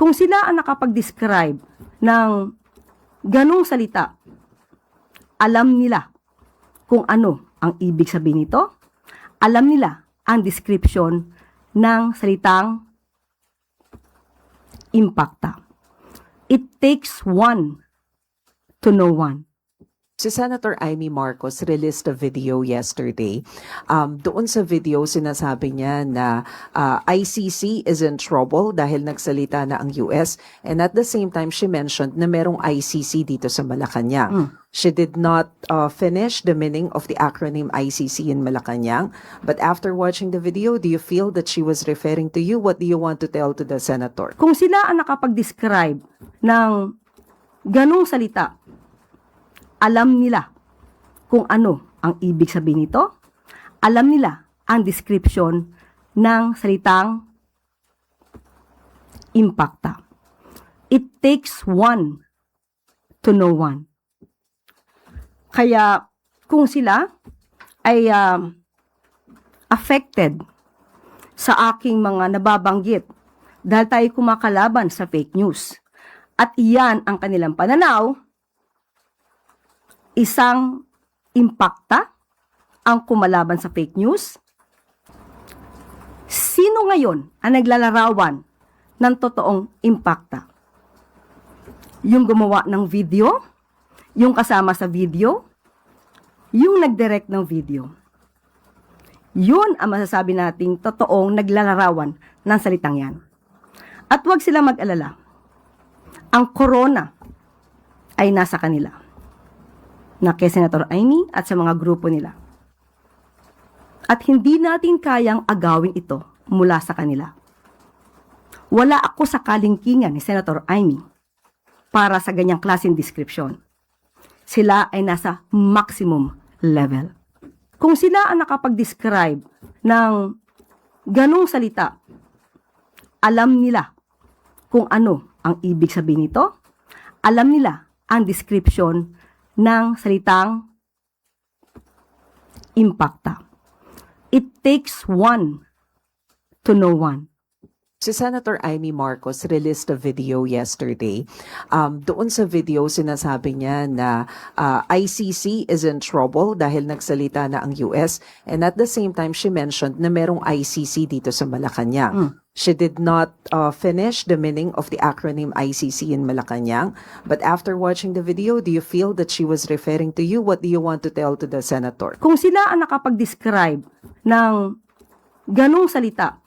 Kung sila ang nakapag-describe ng ganong salita, alam nila kung ano ang ibig sabihin nito, alam nila ang description ng salitang impacta. It takes one to know one. Si Senator Amy Marcos released a video yesterday. Doon sa video, sinasabi niya na ICC is in trouble dahil nagsalita na ang US. And at the same time, she mentioned na merong ICC dito sa Malacanang. She did not finish the meaning of the acronym ICC in Malacanang. But after watching the video, do you feel that she was referring to you? What do you want to tell to the Senator? Kung sila ang nakapag-describe ng ganong salita, alam nila kung ano ang ibig sabihin nito, alam nila ang description ng salitang impacta. It takes one to know one. Kaya kung sila ay affected sa aking mga nababanggit dahil tayo kumakalaban sa fake news at iyan ang kanilang pananaw, isang impacta ang kumalaban sa fake news? Sino ngayon ang naglalarawan ng totoong impacta? Yung gumawa ng video? Yung kasama sa video? Yung nag-direct ng video? Yun ang masasabi nating totoong naglalarawan ng salitang yan. At huwag sila mag-alala. Ang corona ay nasa kanila, na kay Senator Amy at sa mga grupo nila. At hindi natin kayang agawin ito mula sa kanila. Wala ako sa kalingkingan ni Senator Amy para sa ganyang klaseng description. Sila ay nasa maximum level. Kung sila ang nakapag-describe ng ganong salita, alam nila kung ano ang ibig sabihin nito, alam nila ang description ng salitang impacta. It takes one to know one. Si Senator Amy Marcos released a video yesterday. Doon sa video, sinasabi niya na ICC is in trouble dahil nagsalita na ang US. And at the same time, she mentioned na merong ICC dito sa Malacanang. She did not finish the meaning of the acronym ICC in Malacanang. But after watching the video, do you feel that she was referring to you? What do you want to tell to the Senator? Kung sila ang nakapag-describe ng ganong salita,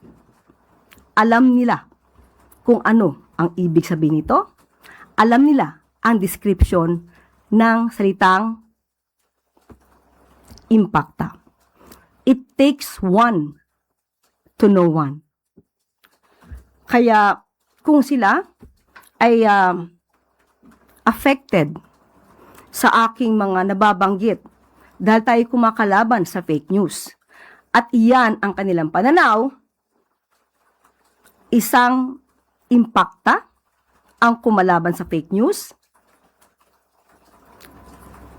alam nila kung ano ang ibig sabihin nito, alam nila ang description ng salitang impacta. It takes one to know one. Kaya kung sila ay affected sa aking mga nababanggit dahil tayo kumakalaban sa fake news at iyan ang kanilang pananaw, isang impacta ang kumalaban sa fake news?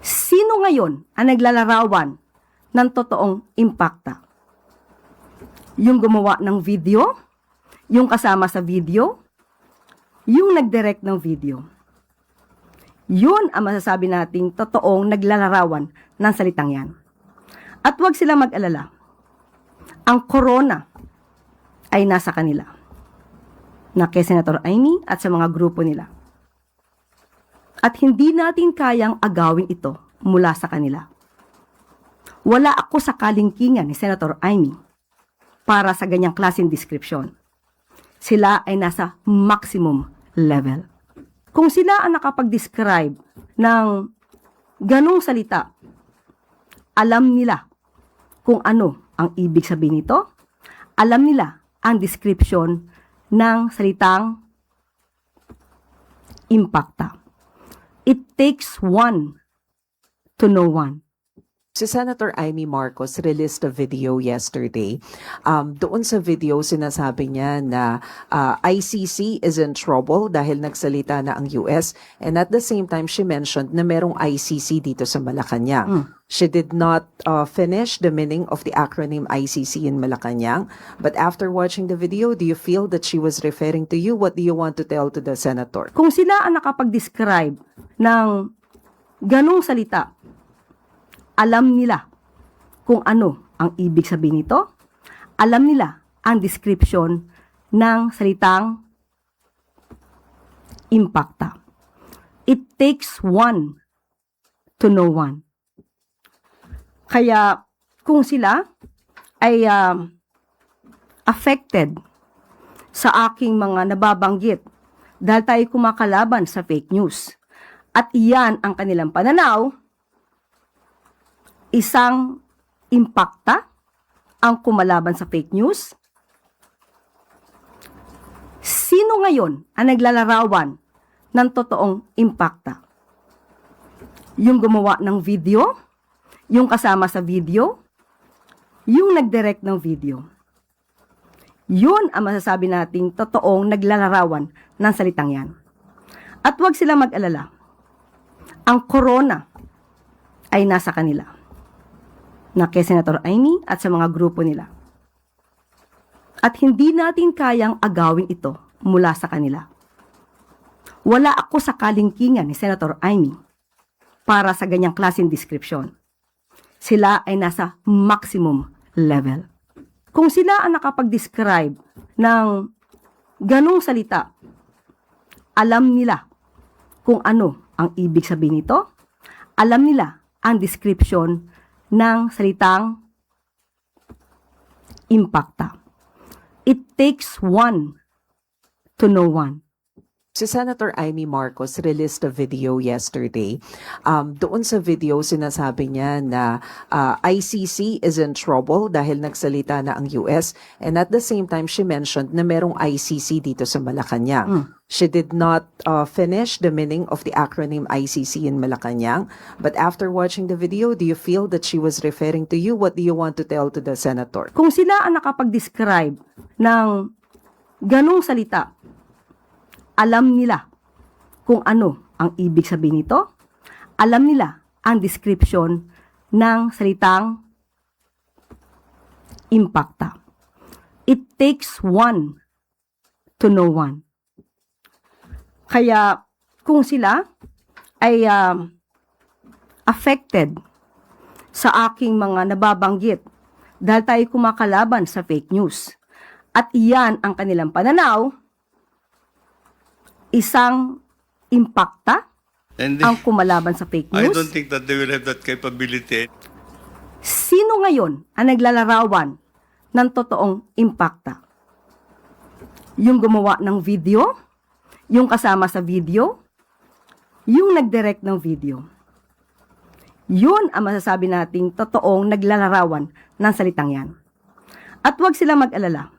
Sino ngayon ang naglalarawan ng totoong impacta? Yung gumawa ng video? Yung kasama sa video? Yung nag-direct ng video? Yun ang masasabi nating totoong naglalarawan ng salitang yan. At huwag sila mag-alala. Ang corona ay nasa kanila, na kay Senator Amy at sa mga grupo nila. At hindi natin kayang agawin ito mula sa kanila. Wala ako sa kalingkingan ni Senator Amy para sa ganyang klaseng description. Sila ay nasa maximum level. Kung sila ang nakapag-describe ng ganong salita, alam nila kung ano ang ibig sabihin nito, alam nila ang description ng salitang impacta. It takes one to know one. Si Senator Amy Marcos released a video yesterday. Doon sa video, sinasabi niya na ICC is in trouble dahil nagsalita na ang US. And at the same time, she mentioned na merong ICC dito sa Malacanang. She did not finish the meaning of the acronym ICC in Malacanang. But after watching the video, do you feel that she was referring to you? What do you want to tell to the senator? Kung sila ang nakapag-describe ng ganong salita, alam nila kung ano ang ibig sabihin nito. Alam nila ang description ng salitang impacta. It takes one to know one. Kaya kung sila ay affected sa aking mga nababanggit dahil tayo kumakalaban sa fake news at iyan ang kanilang pananaw, isang impacta ang kumalaban sa fake news? Sino ngayon ang naglalarawan ng totoong impacta? Yung gumawa ng video? Yung kasama sa video? Yung nag-direct ng video? Yun ang masasabi nating totoong naglalarawan ng salitang yan. At huwag sila mag-alala. Ang corona ay nasa kanila, na kay Senator Amy at sa mga grupo nila. At hindi natin kayang agawin ito mula sa kanila. Wala ako sa kalingkingan ni Senator Amy para sa ganyang klaseng description. Sila ay nasa maximum level. Kung sila ang nakapag-describe ng ganong salita, alam nila kung ano ang ibig sabihin nito. Alam nila ang description ng salitang impacta. It takes one to know one. Si Senator Amy Marcos released a video yesterday. Doon sa video, sinasabi niya na ICC is in trouble dahil nagsalita na ang US. And at the same time, she mentioned na merong ICC dito sa Malacanang. She did not finish the meaning of the acronym ICC in Malacanang. But after watching the video, do you feel that she was referring to you? What do you want to tell to the senator? Kung sila ang nakapag-describe ng ganong salita, alam nila kung ano ang ibig sabihin nito. Alam nila ang description ng salitang impacta. It takes one to know one. Kaya kung sila ay affected sa aking mga nababanggit dahil tayo kumakalaban sa fake news at iyan ang kanilang pananaw, isang impacta ang kumalaban sa fake I news? don't think that they will have that capability. Sino ngayon ang naglalarawan ng totoong impacta? Yung gumawa ng video? Yung kasama sa video? Yung nag-direct ng video? Yun ang masasabi nating totoong naglalarawan ng salitang yan. At huwag sila mag-alala.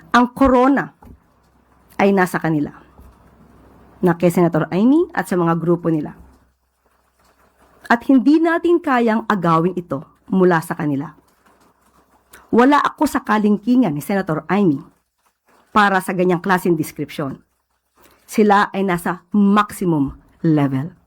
Ang corona ay nasa kanila, na kay Senator Amy at sa mga grupo nila. At hindi natin kayang agawin ito mula sa kanila. Wala ako sa kalingkingan ni Senator Amy para sa ganyang klaseng description. Sila ay nasa maximum level.